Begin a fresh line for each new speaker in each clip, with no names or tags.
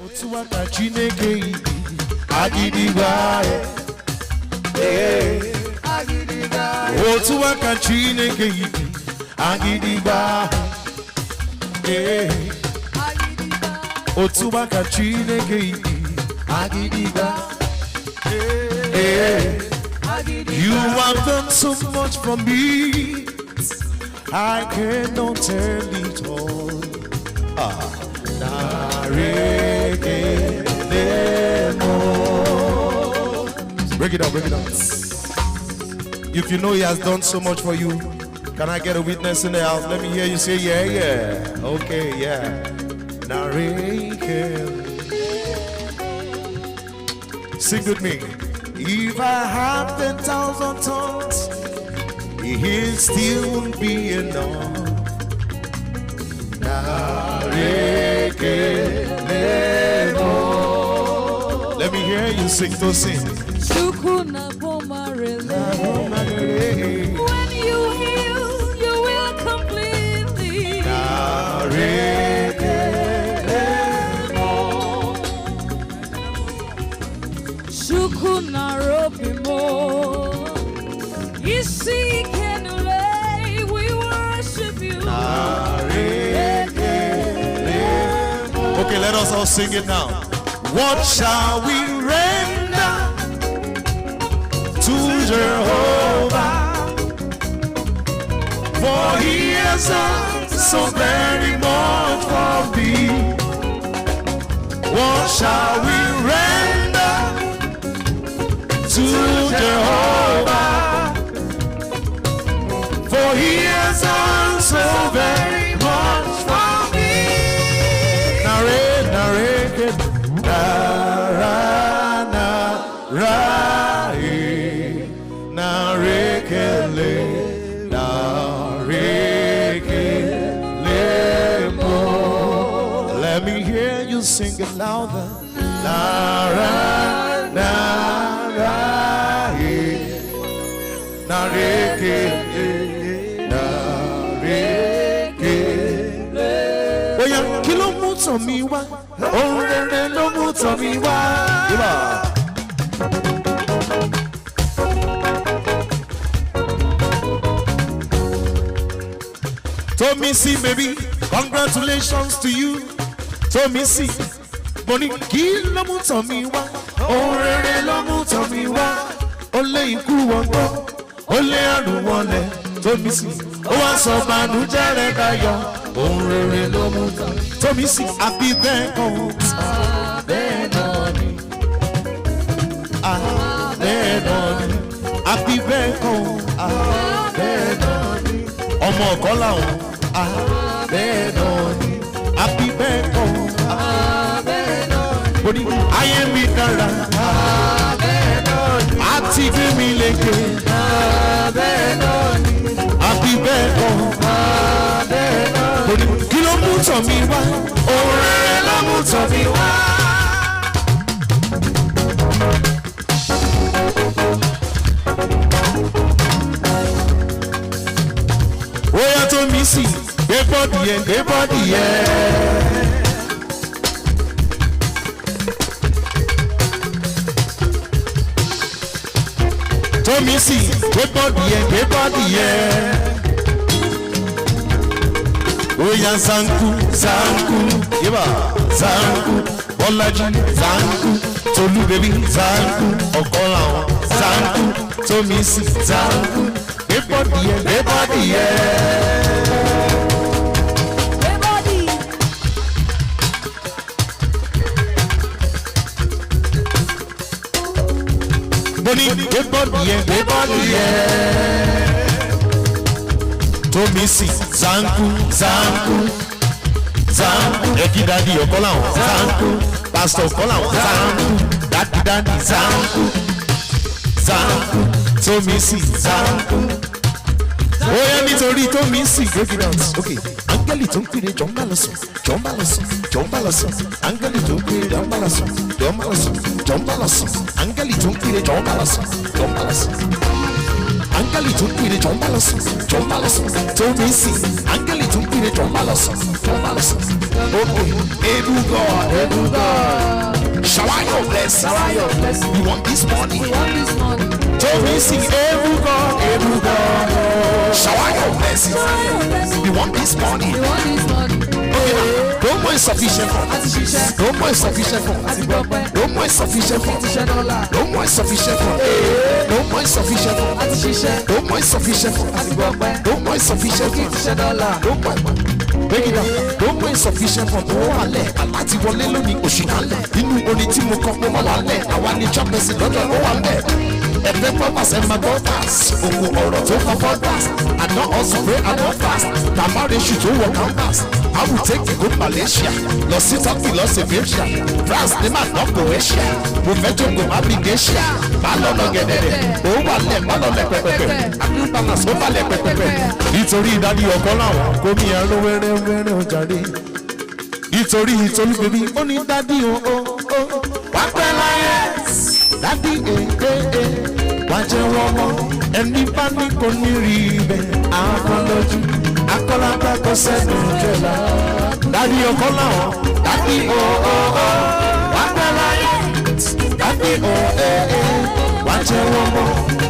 Otuwaka Chineke Agidigba Agidigba Otuwaka Chineke Agidigba Otuwaka Chineke Agidigba You have done so much for me I cannot tell it all Break it up, break it up. If you know he has done so much for you, can I get a witness in the house? Let me hear you say, yeah, yeah. Okay, yeah. Sing with me. If I have 10,000 tongues, it still won't be enough. Let me hear you sing to sing.
When you heal, you will completely. Shukuna robimo, isi kenule, we worship you.
Okay, let us all sing it now. What shall we render to Jehovah? For he has done so very much for me. What shall we render to Jehovah? For he has done so very much for me. Narrate, narrate, narrate. rai na rekele mo. Let me hear you sing it louder. Na rai na rekele oya kí ló mú tàn mí wá ohun rere ló mú tàn mí wá. Tomisi baby, congratulations to you. Tomisi, mo ní kí ló mú tàn mí wá ohun rere ló mú tàn mí wá. Ó lé ikú wọgbọ́, ó lé àrùn wọlé. Tomisi, ó wá sọ bànújẹ́ rẹ̀ dayọ̀. Ohun rere ló mú tàn. Tomisi, àbí bẹ́ẹ̀ kọ́ bẹ́ẹ̀ náà ni. Bẹ́ẹ̀ náà ni. Àbí bẹ́ẹ̀ kọ́ bẹ́ẹ̀ náà ni. Ọmọ ọ̀kọ́ làwọn bẹ́ẹ̀ náà ni. Àbí bẹ́ẹ̀ kọ́ bẹ́ẹ̀ náà ni. Mo ní ayé mi dára bẹ́ẹ̀ náà ni. Àti gbé mi lékè bẹ́ẹ̀ náà ni. Àbí bẹ́ẹ̀ kọ́ bẹ́ẹ̀ náà ni. Kí ló mú tàn mí wá? Ohun rere ló mú tàn mí wá. Oya Tomisi, gbé bọ́ọ̀dì yẹn, gbé bọ́ọ̀dì yẹn. Tomisi, gbé bọ́ọ̀dì yẹn, gbé bọ́ọ̀dì yẹn. Oya Zanku, Zanku, yeba, Zanku, Bọ́lájí, Zanku, Tolu baby, Zanku, Ọ̀kọ́láwọn, Zanku, Tomisi, Zanku, gbé bọ́ọ̀dì yẹn, gbé bọ́ọ̀dì yẹn. Boni, gbé bọ́ọ̀dì yẹn, gbé bọ́ọ̀dì yẹn. Tomisi, Zanku, Zanku, Zanku, Eki Dadi Ọ̀kọ́láwọn, Zanku, Pastor Ọ̀kọ́láwọn, Zanku, Dadi Zanku, Zanku, Tomisi, Zanku. Oya nítorí Tomisi, break it down. Okay, áńgẹ́lì tó ń pèrè jọ ń bá lọ sùn, jọ ń bá lọ sùn, jọ ń bá lọ sùn. Áńgẹ́lì tó ń pèrè jọ ń bá lọ sùn, jọ ń bá lọ sùn, jọ ń bá lọ sùn. Áńgẹ́lì tó ń pèrè jọ ń bá lọ sùn, jọ ń bá lọ sùn. Áńgẹ́lì tó ń pèrè jọ ń bá lọ sùn, jọ ń bá lọ sùn. Tomisi, áńgẹ́lì tó ń pèrè jọ ń bá lọ sùn, jọ ń bá lọ sùn. Okay, able God, able God. Shower your blessing. Shower your blessing. You want this money? We want this money. Tomisi, able God, able God. Shower your blessing. You want this money? We want this money. Okay, now, no more insufficient for. No more insufficient for. No more insufficient for. No more insufficient for. No more insufficient for. No more insufficient for. No more insufficient for. No more. Break it down. No more insufficient for. No more lẹ̀. Aláti wọlé lónìí òṣìkà lẹ̀. Inú orin tí mo kọ́ mo máa wà lẹ̀. Àwa ni chọ́pẹ̀sì lọ́dọ̀ ló wà lẹ̀. Ẹ̀fẹ̀ purpose and my daughters. Ògùn ọ̀rọ̀ tó kọ́ fọ́dàs. I don also pray I don fast. Tàbá rẹ̀ ṣù tó wọ̀ canvas. I will take you go Malaysia. Lọ sí Turkey lọ sí Belgium. France ní màá lọ Croatia. Mo fẹ́ jókòó Abidjan. Má lọ́nà gẹ̀dẹ̀dẹ̀. Ó wà lẹ̀ má lọ lẹ̀ pẹ́pẹ́pẹ́. Àbí balance ó bá lẹ̀ pẹ́pẹ́pẹ́. Nítorí ìdádì ọkọ làwọn kò ní ẹrú wẹ́rẹ́ ọjàre. Nítorí bèbí ó ní dádì o. Wá pẹ́ láyé. Dádì wá jẹ́ wọ́n mọ́. Ẹni bá ní kò ní rí ibẹ̀. Akọ́lọ́jú akọ́lápá kò sẹ́nu jọ̀lá. Dádì ọkọ làwọn. Dádì wá pẹ́ láyé. Dádì wá jẹ́ wọ́n mọ́.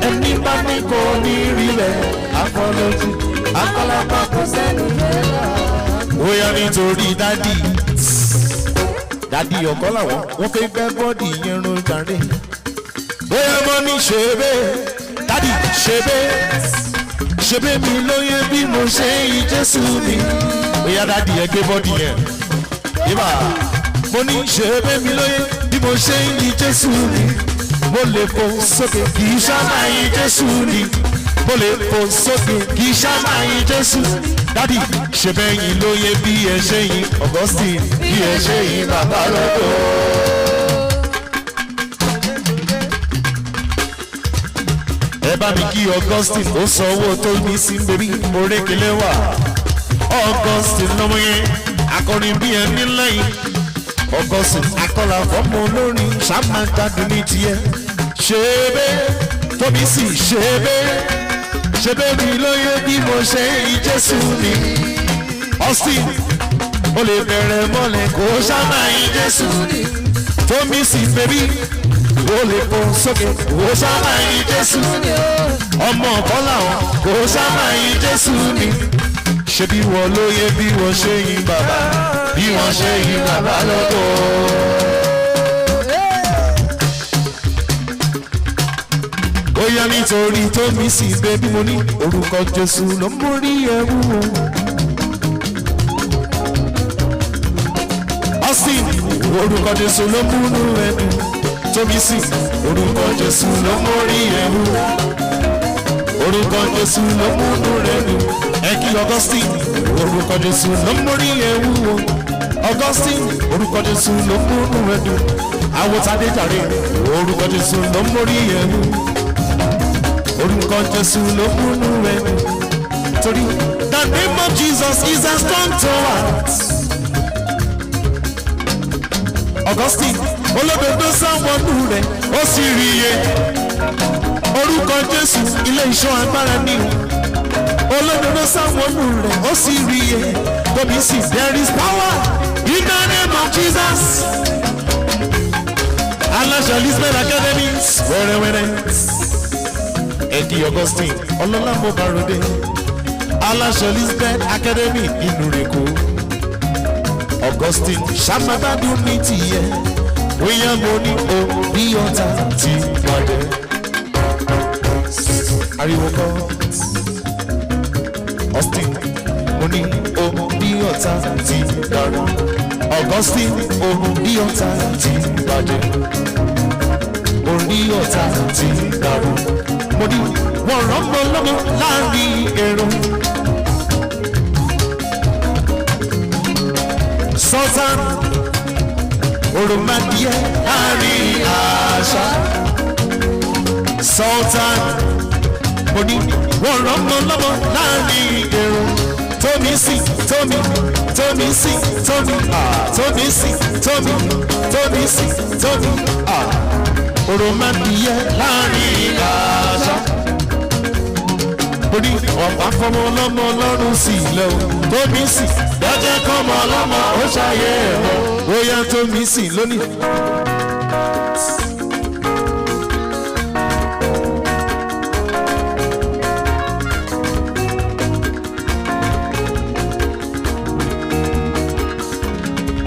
Ẹni bá ní kò ní rí ibẹ̀. Akọ́lọ́jú akọ́lápá kò sẹ́nu jọ̀lá. Ó yá nítorí dádì ọkọ làwọn. Wọ́n fẹ́ gbẹ́ bọ́ọ̀dì yẹn rún jàre. Bóyá mo ní ṣebé, dádì ṣebé mi lóye bí mo ṣe yí Jésù mi. Bóyá dádì ẹ gbé bọ́ọ̀dì yẹn. Yíba, mo ní ṣebé mi lóye bí mo ṣe yí Jésù mi. Mo lè fò sókè kì í ṣáná yí Jésù ni. Mo lè fò sókè kì í ṣáná yí Jésù. Dádì ṣebé yín lóye bí ẹ ṣe yí Augustine bí ẹ ṣe yí bàbá lọ́dọ̀. ẹ bá mi kí Augustine ó sọ owó tó ní sí bèbí orékelé wà. Augustine lọ́mọ yẹn akọrin bí ẹni lẹ́yìn. Augustine akọ́là fọ́mọ olórin ṣàmàjádù ní tiẹ̀. ṣebé tóbi sì ṣebé mi lóye bí mo ṣe ìjésù mi. Austin ó lè bẹ̀rẹ̀ mọ́lẹ̀ kó ṣàmàyí jésù ni. tóbi sì bèbí ó lè kó sókè kó ṣàmàyí jésù ni. ọmọ kọ́là wọn kó ṣàmàyí jésù ni. ṣé bí wọ́n lóye bí wọ́n ṣe yin bàbá bí wọ́n ṣe yin bàbá lọ́dọ̀. ó yá nítorí tó mi sì bébí mo ní orúkọ Jésù ló ń borí ẹrú o. Austin orúkọ Jésù ló ń múnú ẹdùn. tóbi sí orúkọ Jésù ló ń borí ẹrú. orúkọ Jésù ló ń múnú rẹ dùn. ẹ kí Augustine orúkọ Jésù ló ń borí ẹrú o. Augustine orúkọ Jésù ló ń múnú rẹ dùn. àwòtádé jàre orúkọ Jésù ló ń borí ẹrú. orúkọ Jésù ló múnú rẹ dùn. torí the name of Jesus is a strong tower. Augustine olódodo sáwọnú rẹ ó sì rí iye. orúkọ Jésù ilé ìṣọ́ agbára ni olódodo sáwọnú rẹ ó sì rí iye. tóbi sí there is power in the name of Jesus. aláṣẹ Elizabeth Academy wẹ́rẹ́wẹ́rẹ́. ẹ̀dí Augustine ọlọ́lá mo bá ròde. aláṣẹ Elizabeth Academy inú rẹ̀ kó. Augustine ṣàmàgbádùn ní tìyẹ. bóyá mo ní o bí ọ̀tá ti wáyé. ariwo kọ́. Austin mo ní o bí ọ̀tá ti dàrú. Augustine o bí ọ̀tá ti bàjẹ́. orí ọ̀tá ti dàrú. mo ní wọ́n rọ́mọ lọ́mọ láàrin èrò. Sultan Oromadie láàrin àṣà. Sultan mo ní wọ́n rọ́mọ lọ́mọ láàrin èrò. tómi sí tómi tómi sí tómi tómi sí tómi tómi sí tómi Oromadie láàrin àṣà. Orí ọ̀pá fọmọ ọlọ́mọ ọlọ́run sí ilẹ̀ o. tómi sí dájẹ́ kọ́mọ ọlọ́mọ ó ṣàyẹ̀ ẹ̀rọ. bóyá tómi sí lónìí.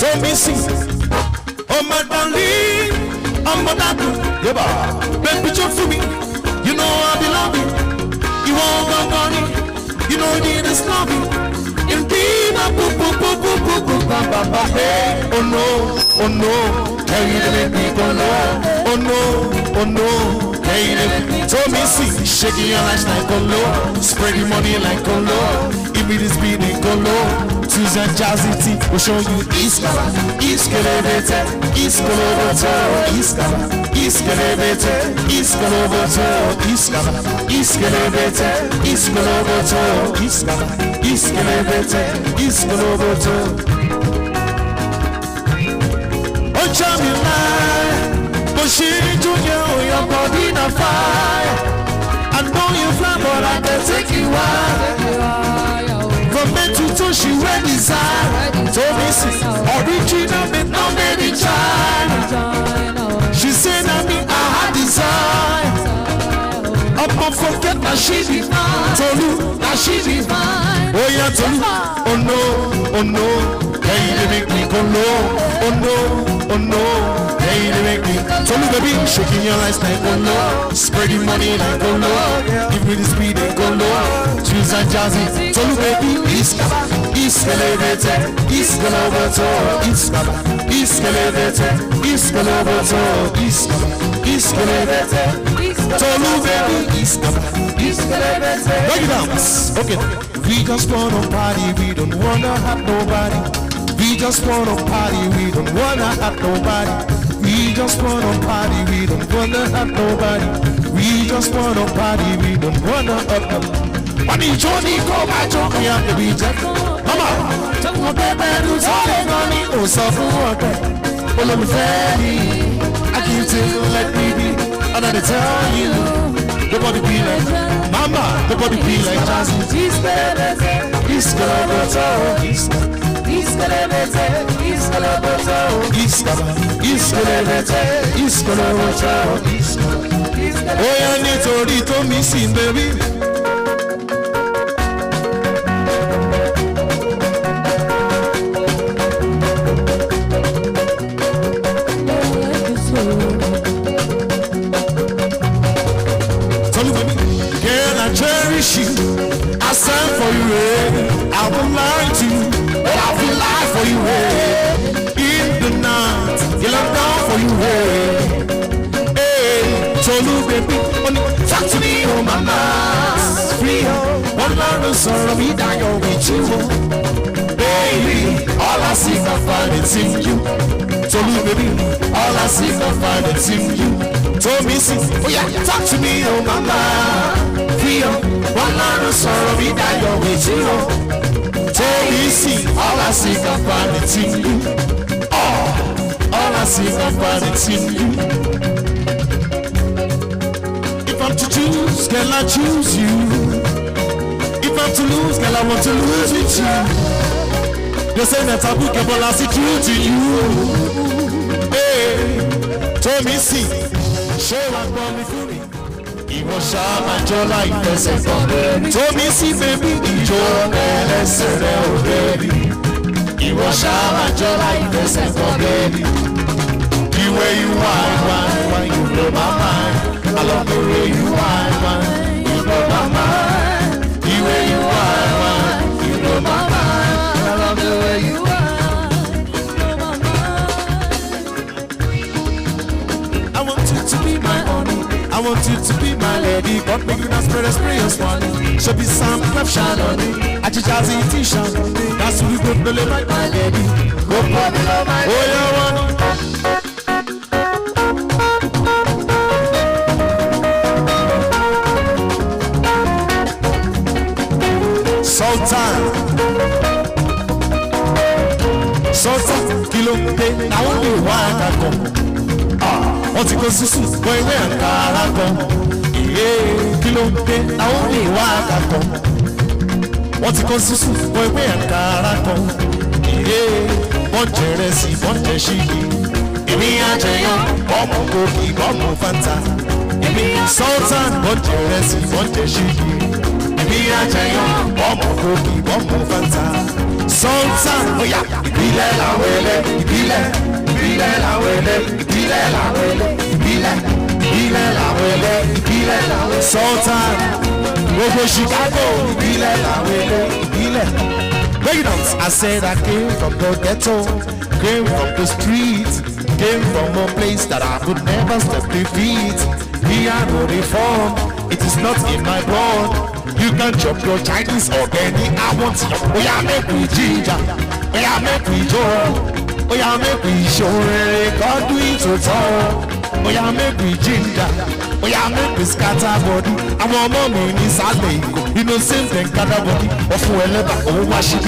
tómi sí ọmọ dàlí ọmọ dàdú. yébà bẹ́ẹ̀ bí tó fún mi you know I be loving. You won't go money, you know you need is loving. Indeed, I boop boop boop boop boop boop ba ba ba hey. Oh no, hey you make me go low. Oh no, hey you make me. Told me see, shaking your lights like go low, spreading money like go low. Give me this beat and go low. Susan Jazzy T will show you Iskala, Iskelebete, Iskelebete, Iskala, Iskelebete, Iskelebete, Iskala, Iskelebete, Iskelebete, Iskala, Iskelebete, Iskelebete. Oh, Jamila, Bushi Junior, your body on fire. I know you fly, but I can take you out. From men to toe, she wear design. Told me see, original, but not made in China. She said I mean I had design. Up and forget that she be fine. Told you that she be fine. Oh yeah, told you. Oh no, hey they make me go low. Oh no, hey they make me. Told you baby, shaking your lights like go low, spreading money like go low. Give me the speed and go low. Choose and jazzy. Told you baby, Iskelebete, Iskelebete, Iskelebete, Iskelebete, Iskelebete. Told you baby, Iskelebete. Break it down. Okay. We just wanna party, we don't wanna have nobody. We just wanna party, we don't wanna have nobody. We just wanna party, we don't wanna have nobody. We just wanna party, we don't wanna up. When you Johnny go back to me and be Jack. Mama, tell me baby, do something on me, oh so water. All of me, I keep saying let me be, and I tell you, nobody be like Mama, nobody be like Jazzy. He's gonna oh yeah, nítorí tó mi sí baby. Tell me baby, girl I cherish you, I stand for you, I won't lie to you, but I feel like for you, in the night, you love down for you, Tolu baby, talk to me, oh mama, free, one love sorrow me that you're with you, baby, all I see I find it's in you, Tolu baby, all I see I find it's in you. Told me, see, oh yeah, talk to me, oh mama, free, one love sorrow me that you're with you, told me, see, all I see I find it's in you, all I see I find it's in you. If I'm to choose, girl, I choose you. If I'm to lose, girl, I want to lose with you. They say that I book a ball, I see true to you. Hey, told me, see, show up for me for me. He was sharp and your life, that's it for baby. Told me, see, baby, enjoy me, baby. He was sharp and your life, that's it for baby. The way you why you blow my mind. I love the way you whine, you blow my mind. The way you whine, you blow my mind. I love the way you whine, you blow my mind. I want you to be my honey, I want you to be my lady. But make you not spread a spray of money. Should be some love shine on me. I just jazzy t-shirt on me. That's who we go below my baby. Go below my baby. Oh yeah, one. Sultan, kilo de, now only one I come. What you go to boy, where I come. Yeah, kilo de, now only one I come. What you go to boy, where I come. Yeah, Monteresi, Monteshiki. Emi ajeyo, Bomo Koki, Bomo Fanta. Emi Sultan, Monteresi, Monteshiki. Emi ajeyo, Bomo Koki, Bomo Fanta. Sultan, oh yeah, ìbílẹ̀ làwẹ̀lẹ̀, ìbílẹ̀ làwẹ̀lẹ̀, ìbílẹ̀ làwẹ̀lẹ̀, ìbílẹ̀ làwẹ̀lẹ̀. Sultan, gbogbo Chicago, ìbílẹ̀ làwẹ̀lẹ̀, ìbílẹ̀. Break it down. I said I came from the ghetto, came from the streets, came from a place that I could never step the feet. We are no reform, it is not in my blood. You can chop your Chinese or any I want you. Oh yeah, make me ginger. Oh yeah, make me joy. Oh yeah, make me show. God do it so tall. Oh yeah, make me ginger. Oh yeah, make me scatter body. I'm a mommy in Saturday. You know same thing gather body. Of whoever, oh wash it.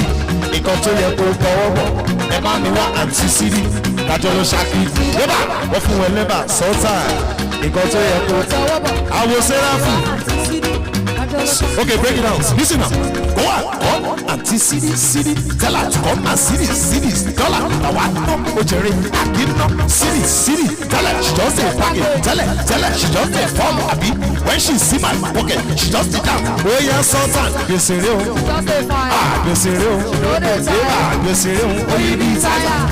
It got to your go over. Emmanuel and Sicily. Kajolo Shaki. Never. Of whoever, so tired. It got to your go over. I will say that. Okay, break it down. Listen now. Go on. Auntie city. Tell her to come and city. Tell her. I want no Jerry. I give no city. Tell her she just a packet. Tell her she just a form of a when she see my pocket, she just sit down. Oh yeah, Sultan. Yes, it is. Yes, it is.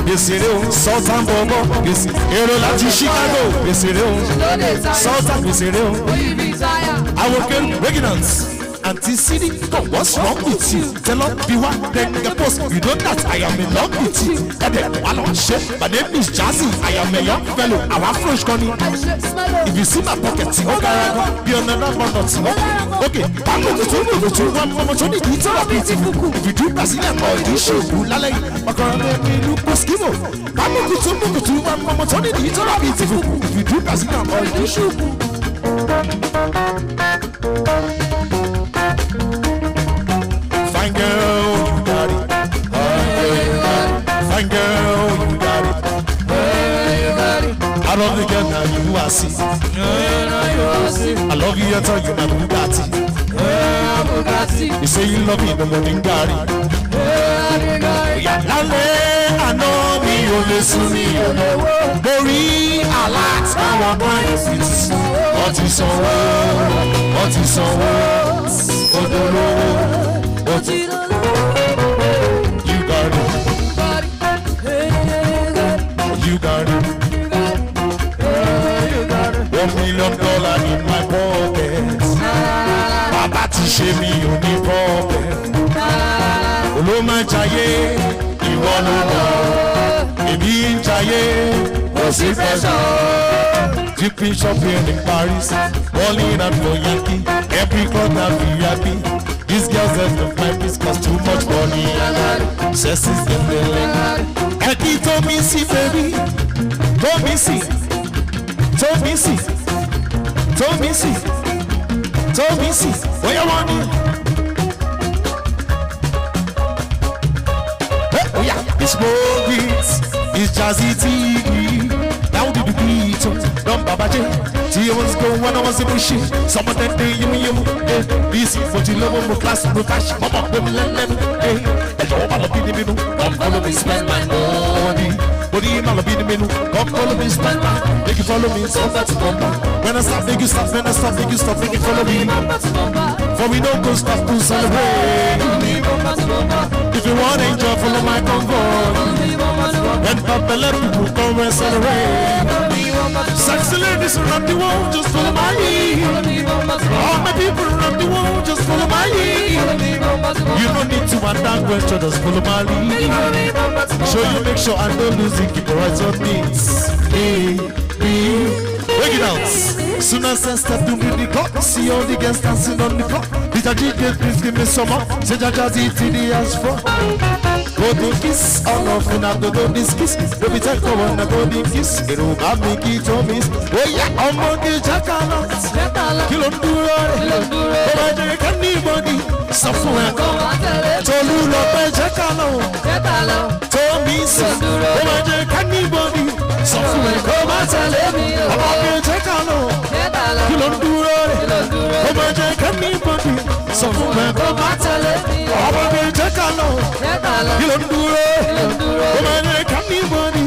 Yes, it is. Sultan Bobo. Yes, Hero Latin Chicago. Yes, it is. Sultan. Yes, it is. I will get regulars. Auntie City, what's wrong with you? Tell her, be one, then the post. You know that I am in love with you. My name is Jazzy. I am a young fellow. I want fresh money. If you see my pocket, be another one or two. Okay, I'm going to do one more. If you do Brazilian or you show Lale, Eskimo. I'm going to do one more. If you do Brazilian or you show. Fine girl, you got it. Fine girl, you got it. I love the girl now you are see. I love you, I tell you my Bugatti. You say you love me, the morning Gary. I know me, you listen me. Borí alert, our mind is. What is on? What is on? What is on? You got it. You got it. $1 million in my pocket. Baba ti ṣe mi ò ní problem. Olóma jayé, ìwọ ló mọ̀. Èmi ń jayé, kò sí pressure. Dripping shopping in Paris, balling out for Yankee. Every corner VIP. These girls have to find this cause too much money. Sex is the feeling. Eki told me see baby, told me see. Told me see, told me see, told me see. Where you want it? Hey, oh yeah, it's Maurice, it's Jazzy TV. Now do the beat, don't babaje. See what's going on, I was in the shit. Some of them day you. This is what you love, my class, my cash, mama, them, hey. And all my love in the middle, come follow me, spend my money. Body in all be the menu. Come follow me, spend my. Make you follow me, so that's number. When I stop, make you stop. When I stop, make you stop. Make you follow me. For we don't go stop to celebrate. If you want enjoy, follow my convoy. When popular people come and celebrate. Sexy ladies around the world, just follow my lead. All my people around the world, just follow my lead. You don't need to undergo, just follow my lead. Show you, make sure I don't lose it, keep the right on things. Break it out. Soon as I step to the clock, see all the guests dancing on the clock. Mr. DJ, please give me some more. Say Jazzy TD as for. Go to kiss, all of them have to do this kiss. Don't be take one, go to kiss. It will have me key to miss. Oh yeah, I'm on the jackal. Kill on the road. Oh my dear, can anybody somewhere? Tolu love my jackal. Tell me so. Oh my dear, can anybody somewhere? Come and tell me. I'm on the jackal. Kill on the road. Oh my dear, can anybody somewhere? Come and tell me. I'm on the jackal. Don't do it. Woman, can anybody?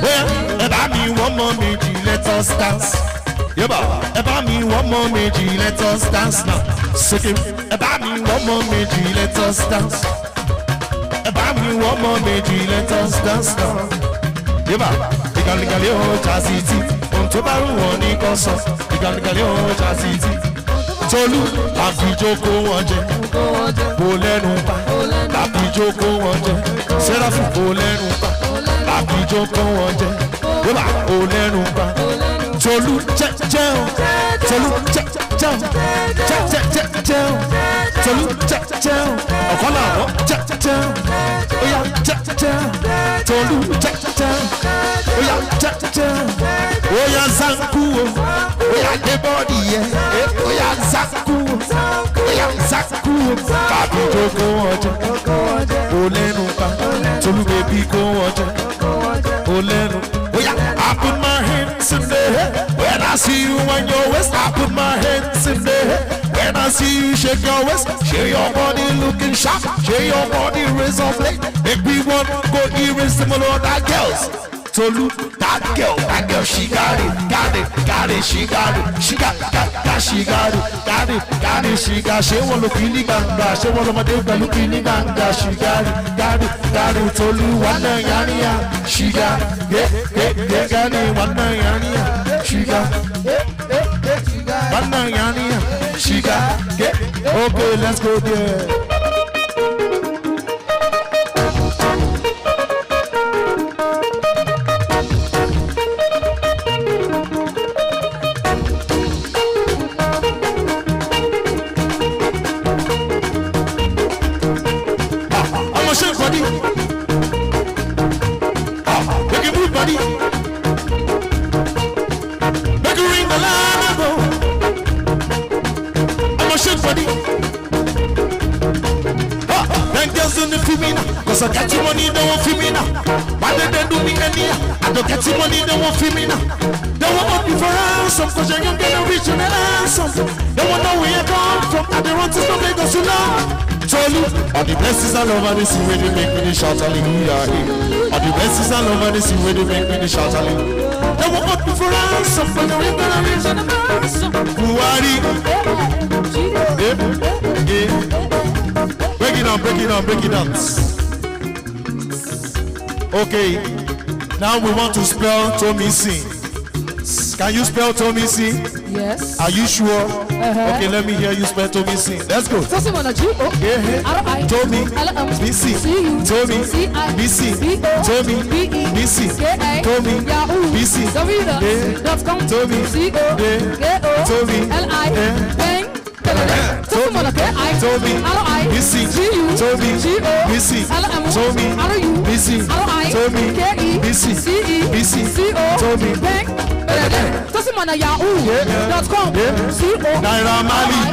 Well, about me one more maybe, let us dance. Yeah, about me one more maybe, let us dance now. Second, about me one more maybe, let us dance. About me one more maybe, let us dance now. Yeah, you can look at your Jazzy T. On top of one, you can so. You can look at your Jazzy T. Tolu, àfijoko wọn jẹ, kò lẹ́nu pa. Àfijoko wọn jẹ, Sẹ́ráfù kò lẹ́nu pa. Àfijoko wọn jẹ, yóò kò lẹ́nu pa. Tolu jẹun, Tolu jẹun, jẹun, Tolu jẹun, ọ̀kan làwọn jẹun, oya jẹun, Tolu jẹun, oya jẹun, oya zanku o, oya dé bọ́ọ̀dì yẹn, oya zanku o, oya zanku o. Àfijoko wọn jẹ, kò lẹ́nu pa. Tolu bèbí kò wọ́n jẹ, kò lẹ́nu. Oya, I put my hands in the air. When I see you on your waist, I put my hands in the air. When I see you shake your waist, shake your body looking sharp, shake your body razor blade. Make me want go irreversible that girls. Tolu, that girl, she got it, she got it, she got it, she got. She want look in the ganga, she want my day look in the ganga. She got it, Tolu, one yania, she got it, one yania, she got one yania, she got. Okay, let's go there. Make it ring the line. listen to me now. Cause I got your money, they won't feel me now. Why they do me any? I don't get your money, they won't feel me now. They won't be for ransom, cause you're young and rich and handsome. They won't know where you come from. I don't want to stop Lagos, you know. Told you, all the blessings all over the sea where they make me shout hallelujah. All the blessings all over the sea where they make me shout hallelujah. They won't be for ransom, but you're young and rich and handsome. Who are you? Break it down, break it down, break it down. Okay, now we want to spell Tommy C. Can you spell Tommy C?
Yes.
Are you sure? Okay, let me hear you spell Tommy C. Let's go.
Tommy
BC Tommy BC Tommy BC Tommy BC Tommy Tommy Tommy BC Tommy BC Tommy BC Tommy BC BC Tommy
Yahoo.com.
Naira Marley.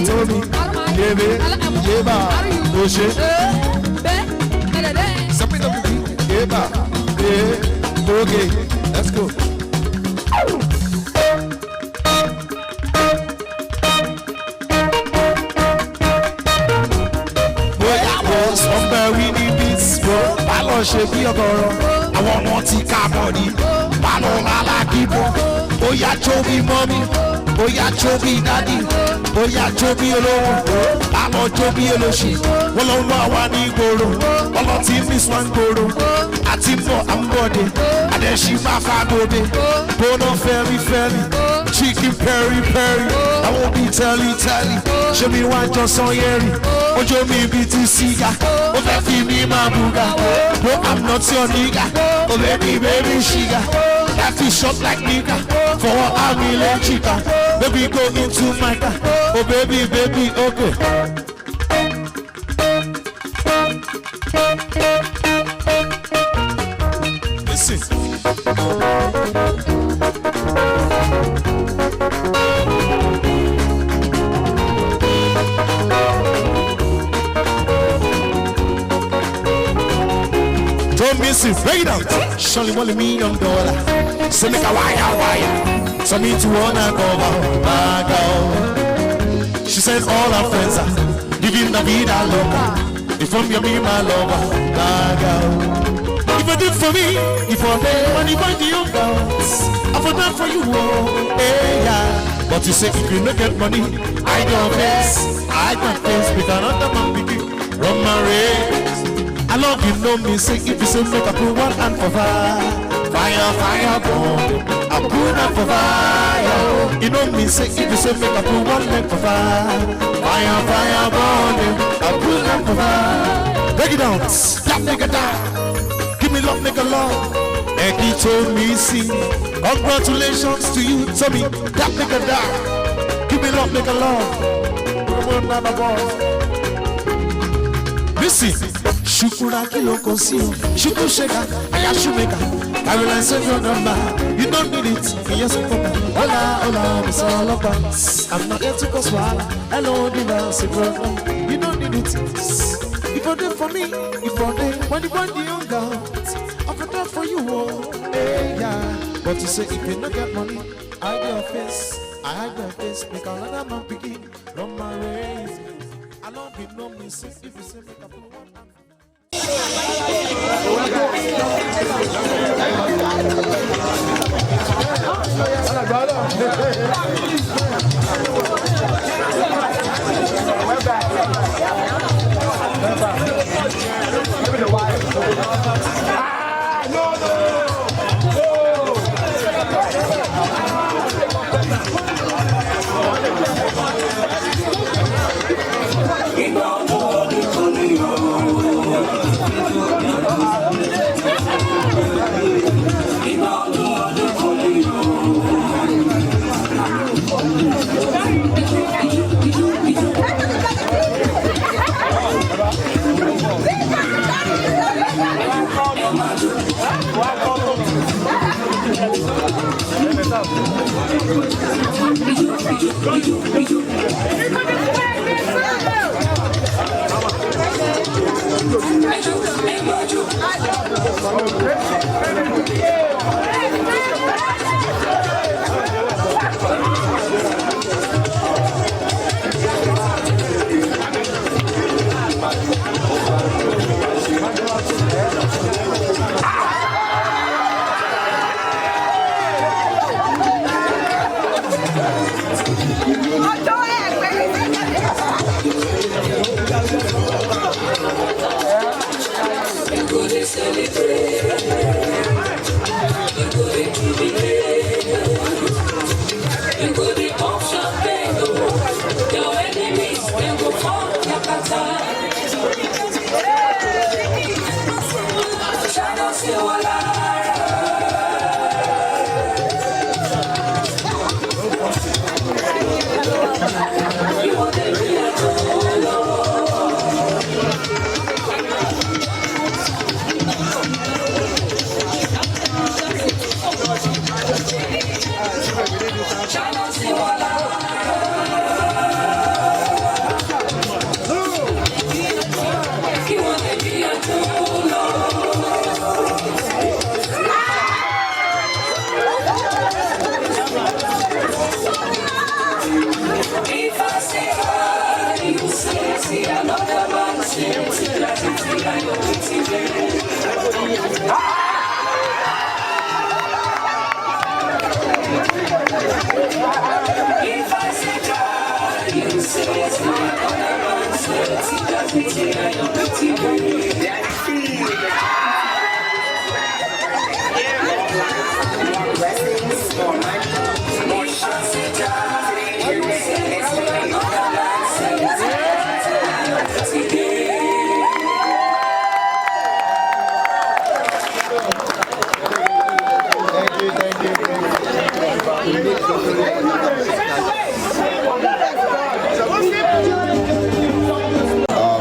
Tommy Yeba Oshe Yeba Okay, let's go. Bálọ̀ ṣe bí ọgọ́rọ̀, àwọn ọmọ ti ká bọ̀dí. Bálọ̀ alágídó, bóyá jó bí mọ́mí, bóyá jó bí dádì, bóyá jó bí olówó, bálọ̀ jó bí olóṣì. Wọ́n lọ wá wá ní ìgboro, wọ́n lọ tí miss one gboro. Àti mọ̀ àmbọ̀dé, àdẹ̀ṣí máa fa gbòde. Bóná fẹ́rí fẹ́rí, chicken peri peri. Àwọn bíi tẹ́lí tẹ́lí, ṣé mi wá jọ sanyẹ́rì? Ojo mi bi ti siga, o fẹ́ fi mi máa buga. Bro, I'm not your nigga, oh baby sugar. That fish shop like nigga, for what I'm in chica. Baby go into my car, oh baby, okay. Listen. Don't miss it, break it out. Surely $1 million. So make a wire. So me to wanna cover my girl. She said all her friends are living the vida loca. If I'm your me, my lover, my girl. If you did for me, if I'm there, when you find the young girls, I for that for you, oh, hey, yeah. But you say if you don't get money, I don't face, because another man begin run my race. I love you, know me, say if you say make I put one hand for fire, burn. I put hand for fire. You know me, say if you say make I put one leg for fire, burn. I put hand for fire. Break it down, that nigga down. Give me love, nigga love. And he told me, see, congratulations to you, Tommy, that nigga down. Give me love, nigga love. Listen. Shukura kilo kosio, shuku sheka, ayashumeka. Caroline send your number, you don't need it. Yes, hola, it's all about. I'm not here to cause wahala. Hello, divorce, you don't need it. If you're there for me, if you're there, when you want the young girls, I'm there for you, oh, hey, yeah. But you say if you don't get money, I hide your face, make another man begin, run my race. I love you, know me, say if you say make a blue one.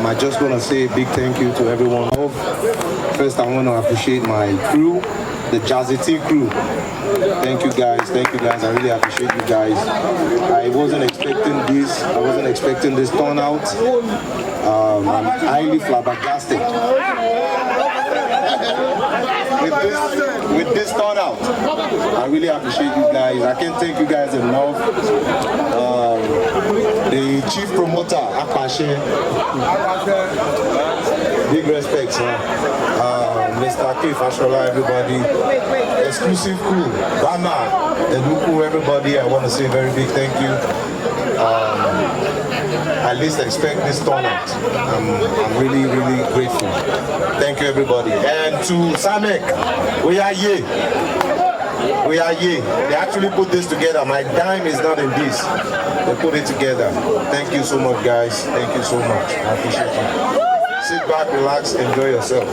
I just want to say a big thank you to everyone. First, I want to appreciate my crew, the Jazzy T crew. Thank you guys. I really appreciate you guys. I wasn't expecting this. I wasn't expecting this turnout. I'm highly flabbergasted with this turnout. I really appreciate you guys. I can't thank you guys enough. The chief promoter, Akashe, big respects, Mr. K. Fashola, everybody, exclusive crew, Bama, Eduku, everybody, I want to say a very big thank you. At least expect this turnout. I'm really, really grateful. Thank you, everybody. And to Samek, we are here. We are here. They actually put this together. My dime is not in this. They put it together. Thank you so much, guys. Thank you so much. I appreciate you. Sit back, relax, enjoy yourself.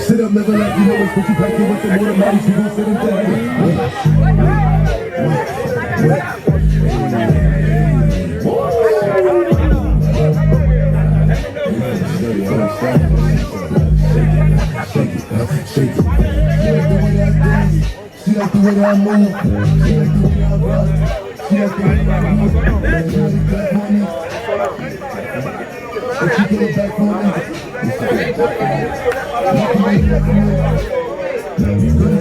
Sit up, never let you know it's put you back in with the more money, you gon' sit and shake it. She like the way that I move. She like the way I rock. She like the way I move. But she get it back on me.